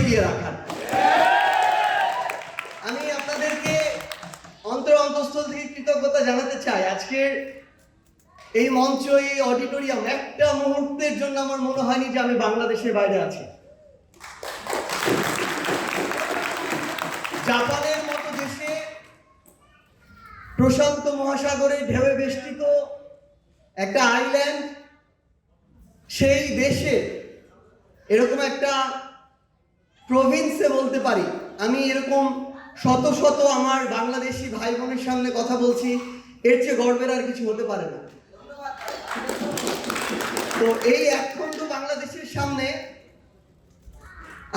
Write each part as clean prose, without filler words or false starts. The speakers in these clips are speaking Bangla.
ঠেকিয়ে রাখার। আমি আপনাদেরকে অন্তঃস্থল থেকে কৃতজ্ঞতা জানাতে চাই। আজকের এই মঞ্চ, এই অডিটোরিয়াম, একটা মুহূর্তের জন্য আমার মনে হয়নি যে আমি বাংলাদেশের বাইরে আছি। জাপানের মতো দেশে, প্রশান্ত মহাসাগরের ঢেউয়ে বেষ্টিত একটা আইল্যান্ড, সেই দেশে এরকম একটা প্রভিন্সে বলতে পারি আমি এরকম শত শত আমার বাংলাদেশি ভাই বোনের সামনে কথা বলছি, এর চেয়ে গর্বের আর কিছু হতে পারে না। তো এই একখণ্ড বাংলাদেশের সামনে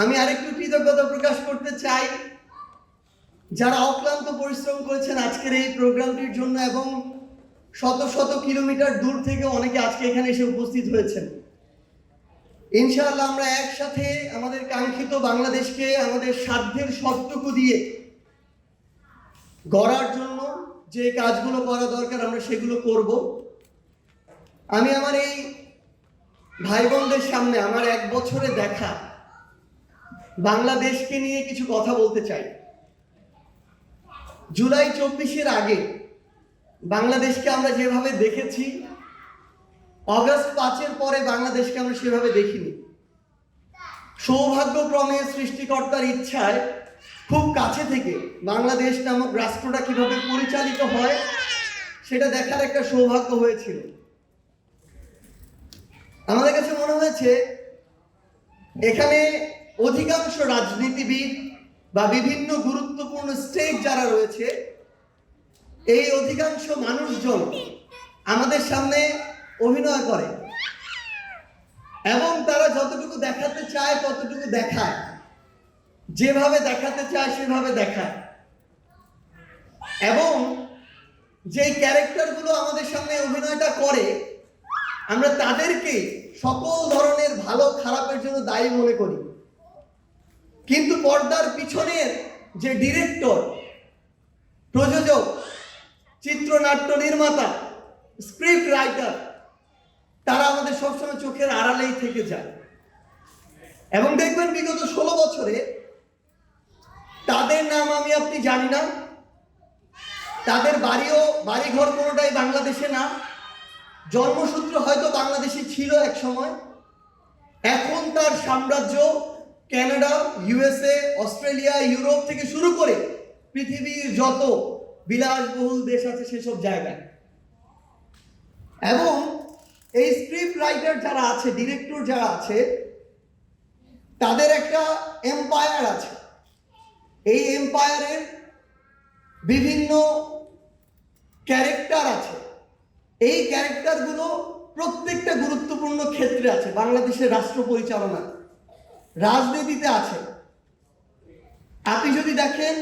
আমি আরেকটু কৃতজ্ঞতা প্রকাশ করতে চাই যারা অক্লান্ত পরিশ্রম করেছেন আজকের এই প্রোগ্রামটির জন্য, এবং শত শত কিলোমিটার দূর থেকে অনেকে আজকে এখানে এসে উপস্থিত হয়েছেন। ইনশাআল্লাহ আমরা একসাথে আমাদের কাঙ্ক্ষিত বাংলাদেশকে আমাদের সাধ্যের সবটুকু দিয়ে গড়ার জন্য যে কাজগুলো করা দরকার আমরা সেগুলো করব। আমি আমার এই ভাই বোনদের সামনে আমার 1 বছরে দেখা বাংলাদেশকে নিয়ে কিছু কথা বলতে চাই। জুলাই 24-এর আগে বাংলাদেশকে আমরা যেভাবে দেখেছি, অগাস্ট 5-এর পরে বাংলাদেশকে আমরা সেভাবে দেখিনি। সৌভাগ্যক্রমে সৃষ্টিকর্তার ইচ্ছায় খুব কাছে থেকে বাংলাদেশ নামক রাষ্ট্রটা কিভাবে পরিচালিত হয় সেটা দেখার একটা সৌভাগ্য হয়েছিল। আমাদের কাছে মনে হয়েছে এখানে অধিকাংশ রাজনীতিবিদ বা বিভিন্ন গুরুত্বপূর্ণ স্টেক যারা রয়েছে, এই অধিকাংশ মানুষজন আমাদের সামনে অভিনয় করে এবং তারা যতটুকু দেখাতে চায় ততটুকু দেখায়, যেভাবে দেখাতে চায় সেভাবে দেখায়, এবং যেই ক্যারেক্টারগুলো আমাদের সামনে অভিনয়টা করে আমরা তাদেরকে সকল ধরনের ভালো খারাপের জন্য দায়ী মনে করি। কিন্তু পর্দার পিছনের যে ডিরেক্টর, প্রযোজক, চিত্রনাট্য নির্মাতা, স্ক্রিপ্ট রাইটার, তারা আমাদের সবসময় চোখের আড়ালেই থেকে যায়। এবং দেখবেন বিগত 16 বছরে তাদের নাম আমি আপনি জানি না, তাদের বাড়িঘর কোনোটাই বাংলাদেশে না, জন্মসূত্র হয়তো বাংলাদেশে ছিল এক সময়, এখন তার সাম্রাজ্য কানাডা, ইউএসএ, অস্ট্রেলিয়া, ইউরোপ থেকে শুরু করে পৃথিবীর যত বিলাসবহুল দেশ আছে সেসব জায়গায়। এবং এই স্ক্রিপ্ট রাইটার যারা আছে, ডিরেক্টর যারা আছে, তাদের একটা এম্পায়ার আছে। এই এম্পায়ারের বিভিন্ন ক্যারেক্টার আছে। এই ক্যারেক্টারগুলো প্রত্যেকটা গুরুত্বপূর্ণ ক্ষেত্রে আছে। বাংলাদেশের রাষ্ট্র পরিচালনা, রাজনীতিতে আছে, আপনি যদি দেখেন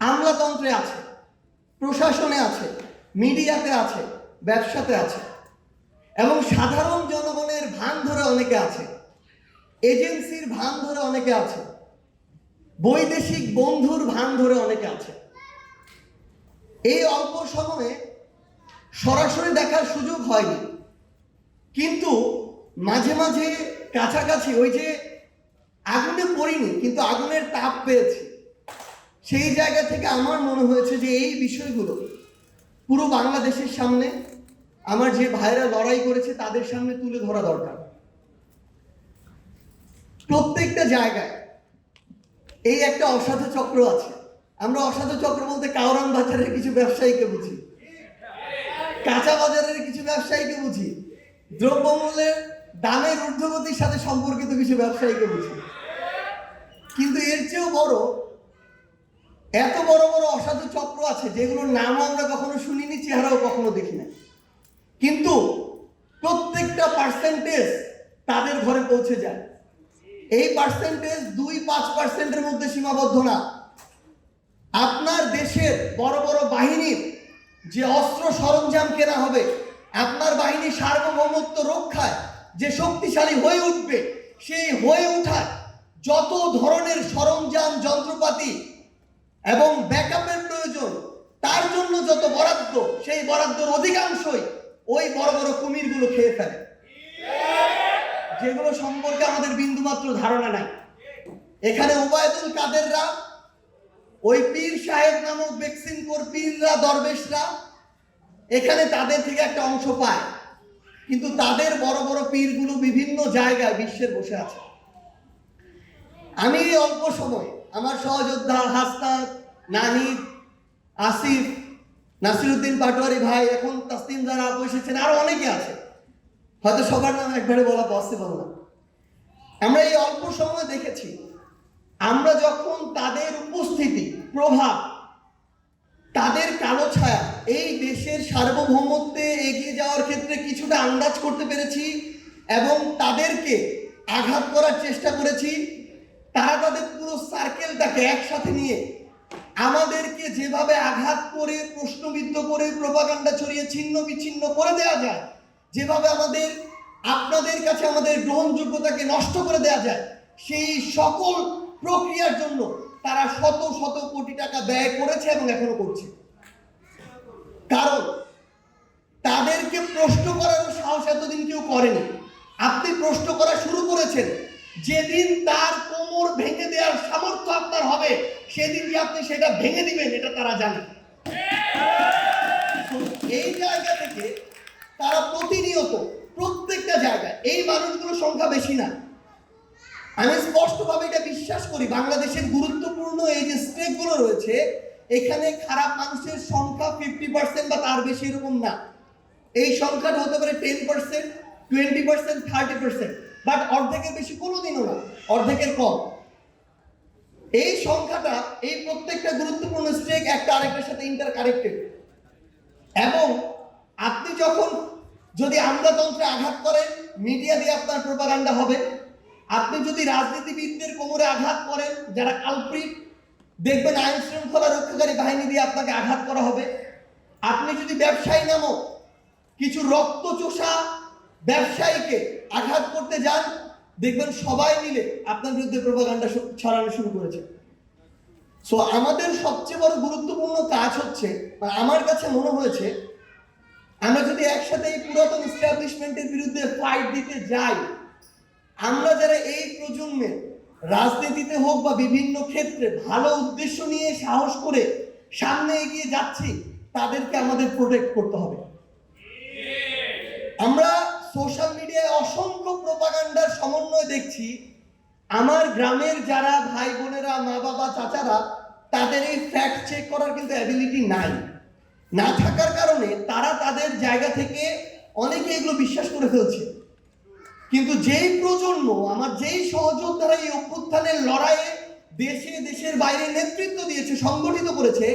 আমলাতন্ত্রে আছে, প্রশাসনে আছে, মিডিয়াতে আছে, ব্যবসাতে আছে, এবং সাধারণ জনগণের ভান ধরে অনেকে আছে, এজেন্সির ভান ধরে অনেকে আছে, বৈদেশিক বন্ধুর ভান ধরে অনেকে আছে। এই অল্প সময়ে সরাসরি দেখার সুযোগ হয়নি, কিন্তু মাঝে মাঝে কাছাকাছি, ওই যে আগুনে পড়িনি কিন্তু আগুনের তাপ পেয়েছি, সেই জায়গা থেকে আমার মনে হয়েছে যে এই বিষয়গুলো পুরো বাংলাদেশের সামনে আমার যে ভাইরা লড়াই করেছে তাদের সামনে তুলে ধরা দরকার। প্রত্যেকটা জায়গায় এই একটা অসাধু চক্র আছে। আমরা অসাধু চক্র বলতে কাউরান বাজারের কিছু ব্যবসায়ীকে বুঝি, কাঁচা বাজারের কিছু ব্যবসায়ীকে বুঝি, দ্রব্যমূল্যের দামের ঊর্ধ্বগতির সাথে সম্পর্কিত কিছু ব্যবসায়ীকে বুঝি। কিন্তু এর চেয়েও বড়, এত বড় বড় অসাধু চক্র আছে যেগুলোর নামও আমরা কখনো শুনিনি, চেহারাও কখনো দেখি না, কিন্তু প্রত্যেকটা পার্সেন্টেজ তাদের ঘরে পৌঁছে যায়। এই পার্সেন্টেজ 2-5%-এর মধ্যে সীমাবদ্ধ না। আপনার দেশের বড় বড় বাহিনীর যে অস্ত্র সরঞ্জাম কেনা হবে, আপনার বাহিনী সার্বভৌমত্ব রক্ষায় যে শক্তিশালী হয়ে উঠবে, সেই হয়ে ওঠার যত ধরনের সরঞ্জাম, যন্ত্রপাতি এবং ব্যাকআপের প্রয়োজন, তার জন্য যত বরাদ্দ, সেই বরাদ্দের অধিকাংশই ওই বড় বড় কুমিরগুলো খেয়ে ফেলে, যেগুলো সম্পর্কে আমাদের বিন্দুমাত্র ধারণা নাই। এখানে ওবায়দুল কাদেররা, ওই পীর সাহেব নামক ভ্যাকসিন কোর পীররা, দরবেশরা এখানে তাদের থেকে একটা অংশ পায়, কিন্তু তাদের বড় বড় পীরগুলো বিভিন্ন জায়গায় বিশ্বের বসে আছে। আমি অল্প সময় আমার সহযোদ্ধা হাসনাত, নাহিদ, আসিফ, নাসিরউদ্দিন পাটোয়ারি ভাই, এখন তাসলিম যারা আপু এসেছেন, আরো অনেকে আছে, হয়তো সবার নাম একবারে বলা পসিবল না। আমরা এই অল্প সময় দেখেছি, আমরা যখন তাদের উপস্থিতি, প্রভাব, তাদের কালো ছায়া এই দেশের সার্বভৌমত্বে এগিয়ে যাওয়ার ক্ষেত্রে কিছুটা আন্দাজ করতে পেরেছি এবং তাদেরকে আঘাত করার চেষ্টা করেছি, তারা তাদের পুরো সার্কেলটাকে একসাথে নিয়ে আমাদেরকে যেভাবে আঘাত করে, প্রশ্নবিদ্ধ করে, প্রোপাগান্ডা ছড়িয়ে ছিন্ন বিচ্ছিন্ন করে দেওয়া যায়, যেভাবে আপনাদের কাছে আমাদের গ্রহণযোগ্যতাকে নষ্ট করে দেওয়া যায়, সেই সকল প্রক্রিয়ার জন্য তারা শত শত কোটি টাকা ব্যয় করেছে এবং এখনো করছে। কারণ তাদেরকে প্রশ্ন করার সাহস এতদিন কেউ করেনি। আপনি প্রশ্ন করা শুরু করেছেন যেদিন তার কোমর ভেঙে দেওয়ার সামর্থ্য আপনার হবে, সেদিন যে আপনি সেটা ভেঙে দিবেন এটা তারা জানে। এই জায়গা থেকে তারা প্রতিনিয়ত প্রত্যেকটা জায়গায়, এই মানুষগুলোর সংখ্যা বেশি না, আমি স্পষ্টভাবে এটা বিশ্বাস করি, বাংলাদেশের গুরুত্বপূর্ণ এই যে স্টেটগুলো রয়েছে এখানে খারাপ মানুষের সংখ্যা 50% বা তার বেশি এরকম না। এই সংখ্যাটা হতে পারে 10%, 20%, 30%, বাট অর্ধেকের বেশি কোনোদিনও না, অর্ধেকের কম। এই সংখ্যাটা, এই প্রত্যেকটা গুরুত্বপূর্ণ স্টেক একটা আরেকটার সাথে ইন্টার কানেক্টেড। এবং আপনি যখন যদি আমলাতন্ত্রে আঘাত করেন, মিডিয়া দিয়ে আপনার প্রোপাগান্ডা হবে। আপনি যদি রাজনীতিবিদদের কোমরে আঘাত করেন, যারা কালপ্রিট, দেখবেন আইন শৃঙ্খলা রক্ষাকারী বাহিনী দিয়ে আপনাকে আঘাত করা হবে। আপনি যদি ব্যবসায়ী নামক কিছু রক্তচোষা ব্যবসায়ীকে আঘাত করতে যান, দেখবেন সবাই মিলে আপনার বিরুদ্ধে প্রোপাগান্ডা ছড়ানো শুরু করেছে। সো আমাদের সবচেয়ে বড় গুরুত্বপূর্ণ কাজ হচ্ছে, আমার কাছে মনে হয়েছে, আমরা যদি একসাথে এই পুরাতন এস্টাবলিশমেন্টের বিরুদ্ধে ফাইট দিতে যাই, আমরা যারা এই প্রজন্মে রাজনীতিতে হোক বা বিভিন্ন ক্ষেত্রে ভালো উদ্দেশ্য নিয়ে সাহস করে সামনে এগিয়ে যাচ্ছি, তাদেরকে আমাদের প্রোটেক্ট করতে হবে। আমরা সোশ্যাল মিডিয়ায় অসংখ্য প্রোপাগান্ডার সমন্বয় দেখছি। আমার গ্রামের যারা ভাই বোনেরা, মা বাবা, চাচারা, তাদের এই ফ্যাক্ট চেক করার কিন্তু অ্যাবিলিটি নাই। না থাকার কারণে তারা তাদের জায়গা থেকে অনেকে এগুলো বিশ্বাস করে ফেলছে। কিন্তু যেই প্রজন্ম, আমার যেই সহযোদ্ধারা এই অভ্যুত্থানের লড়াইয়ে দেশে দেশের বাইরে নেতৃত্ব দিয়েছে, সংগঠিত করেছে,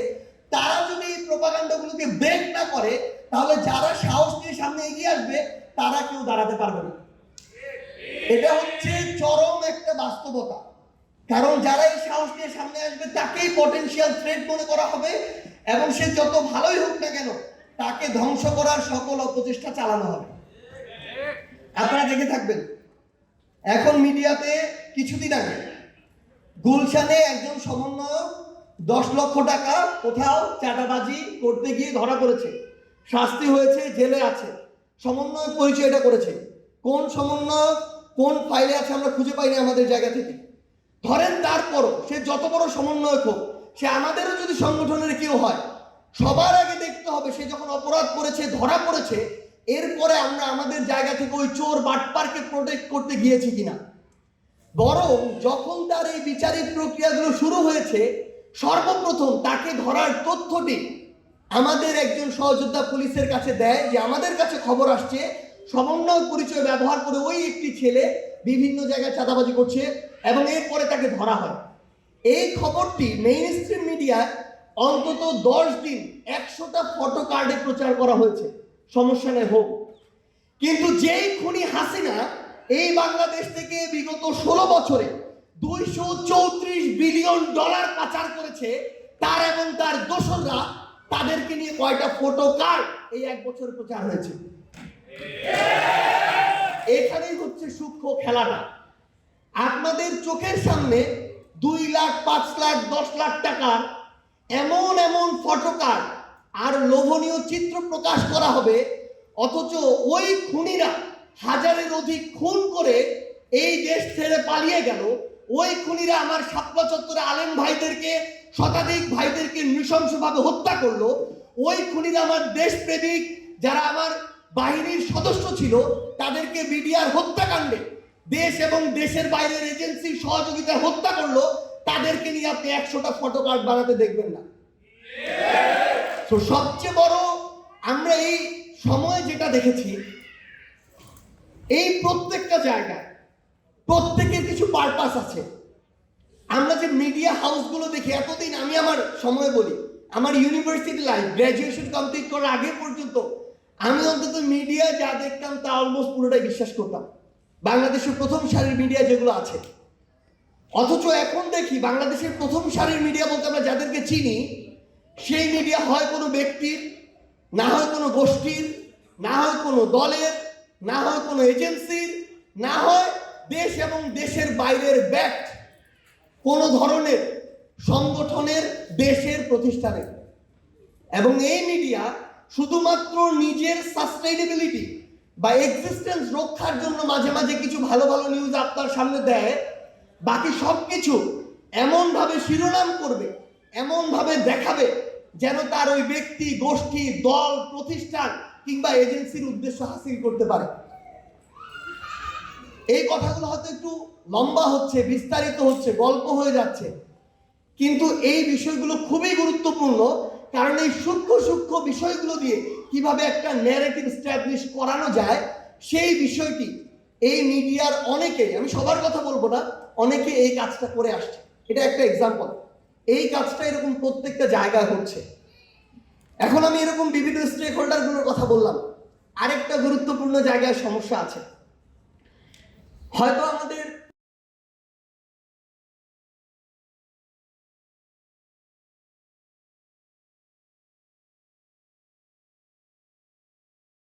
তারা যদি এই প্রোপাগান্ডাগুলোকে ব্রেক না করে, তাহলে যারা সাহস নিয়ে সামনে এগিয়ে আসবে তারা কেউ দাঁড়াতে পারবে না। এটা হচ্ছে চরম একটা বাস্তবতা। কারণ যারা এই সাহস নিয়ে সামনে আসবে তাকেই পটেনশিয়াল থ্রেট মনে করা হবে এবং সে যত ভালোই হোক না কেন তাকে ধ্বংস করার সকল অপচেষ্টা চালানো হবে। আপনারা দেখে থাকবেন, এখন মিডিয়াতে কিছুদিন আগে গুলশানে একজন সমন্বয়ক 10 লক্ষ টাকা কোথাও চাঁদাবাজি করতে গিয়ে ধরা পড়েছে, শাস্তি হয়েছে, জেলে আছে। সমন্বয়ক পরিচয়টা করেছে, কোন সমন্বয়ক কোন ফাইলে আছে আমরা খুঁজে পাইনি আমাদের জায়গা থেকে। ধরেন তারপরও সে যত বড় সমন্বয়ক হোক, সে আমাদেরও যদি সংগঠনের কেউ হয়, সবার আগে দেখতে হবে সে যখন অপরাধ করেছে, ধরা পড়েছে, এরপরে আমরা আমাদের জায়গা থেকে ওই চোর বাটপারকে প্রোটেক্ট করতে গিয়েছি কিনা। বরং যখন তার এই বিচারিক প্রক্রিয়াগুলো শুরু হয়েছে, সর্বপ্রথম তাকে ধরার তথ্যটি আমাদের একজন সহযোদ্ধা পুলিশের কাছে দেয় যে আমাদের কাছে খবর আসছে সমন্বয় পরিচয় ব্যবহার করে ওই একটি ছেলে বিভিন্ন জায়গায় চাঁদাবাজি করছে, এবং এরপরে তাকে ধরা হয়। এই খবরটি মেইন স্ট্রিম মিডিয়ায় অন্তত 10 দিন 100টা ফটো কার্ডে প্রচার করা হয়েছে, সমস্যা নেই হোক। কিন্তু যেই খুনি হাসিনা এই বাংলাদেশ থেকে বিগত 16 বছরে $234 বিলিয়ন পাচার করেছে, তার এবং তার দোসররা, তাদেরকে নিয়ে কয়টা ফটো কার্ড এই 1 বছরে প্রচার হয়েছে। এখানেই হচ্ছে সূক্ষ্ম খেলাটা। আপনাদের চোখের সামনে 2 লাখ, 5 লাখ, 10 লাখ টাকার এমন এমন ফটো কার্ড আর লোভনীয় চিত্র প্রকাশ করা হবে, অথচ ওই খুনিরা 1000-এর অধিক খুন করে এই দেশ ছেড়ে পালিয়ে গেল, ওই খুনিরা আমার শাপলা চত্বরে আলেম ভাইদেরকে, শতাধিক ভাইদেরকে নৃশংসভাবে হত্যা করলো। ওই খুনিরা আমার দেশপ্রেমিক যারা আমার বাহিনীর সদস্য ছিল তাদেরকে মিডিয়ার হত্যাকাণ্ডে দেশ এবং দেশের বাইরের এজেন্সির সহযোগিতায় হত্যা করলো। তাদেরকে নিয়ে আপনি 100টা ফটো কার্ড বানাতে দেখবেন না। তো সবচেয়ে বড় আমরা এই সময় যেটা দেখেছি, এই প্রত্যেকটা জায়গায় প্রত্যেকের কিছু পারপাস আছে। আমরা যে মিডিয়া হাউসগুলো দেখি, এতদিন আমি আমার সময় বলি, আমার ইউনিভার্সিটি লাইফ গ্র্যাজুয়েশন কমপ্লিট করার আগে পর্যন্ত আমি অন্তত মিডিয়া যা দেখতাম তা অলমোস্ট পুরোটাই বিশ্বাস করতাম, বাংলাদেশের প্রথম সারির মিডিয়া যেগুলো আছে। অথচ এখন দেখি বাংলাদেশের প্রথম সারির মিডিয়া বলতে আমরা যাদেরকে চিনি, সেই মিডিয়া হয় কোনো ব্যক্তির, না হয় কোনো গোষ্ঠীর, না হয় কোনো দলের, না হয় কোনো এজেন্সির, না হয় দেশ এবং দেশের বাইরের ব্যাক্ট কোনো ধরনের সংগঠনের, দেশের, প্রতিষ্ঠানের। এবং এই মিডিয়া শুধুমাত্র নিজের সাস্টেইনেবিলিটি বা এক্সিস্টেন্স রক্ষার জন্য মাঝে মাঝে কিছু ভালো ভালো নিউজ আপনার সামনে দেয়, বাকি সব কিছু এমনভাবে শিরোনাম করবে, এমনভাবে দেখাবে যেন তার ওই ব্যক্তি, গোষ্ঠী, দল, প্রতিষ্ঠান কিংবা এজেন্সির উদ্দেশ্য হাসিল করতে পারে। এই কথাগুলো হয়তো একটু লম্বা হচ্ছে, বিস্তারিত হচ্ছে, গল্প হয়ে যাচ্ছে, কিন্তু এই বিষয়গুলো খুবই গুরুত্বপূর্ণ। কারণ এই সূক্ষ্ম সূক্ষ্ম বিষয়গুলো দিয়ে কিভাবে একটা ন্যারেটিভ এস্টাবলিশ করানো যায়, সেই বিষয়টি এই মিডিয়ার অনেকে, আমি সবার কথা বলবো না, অনেকে এই কাজটা করে আসছে। এটা একটা এক্সাম্পল। এই কাজটা এরকম প্রত্যেকটা জায়গায় হচ্ছে। এখন আমি এরকম বিভিন্ন স্টেক হোল্ডারগুলোর কথা বললাম, আরেকটা গুরুত্বপূর্ণ জায়গায় সমস্যা আছে। হয়তো আমাদের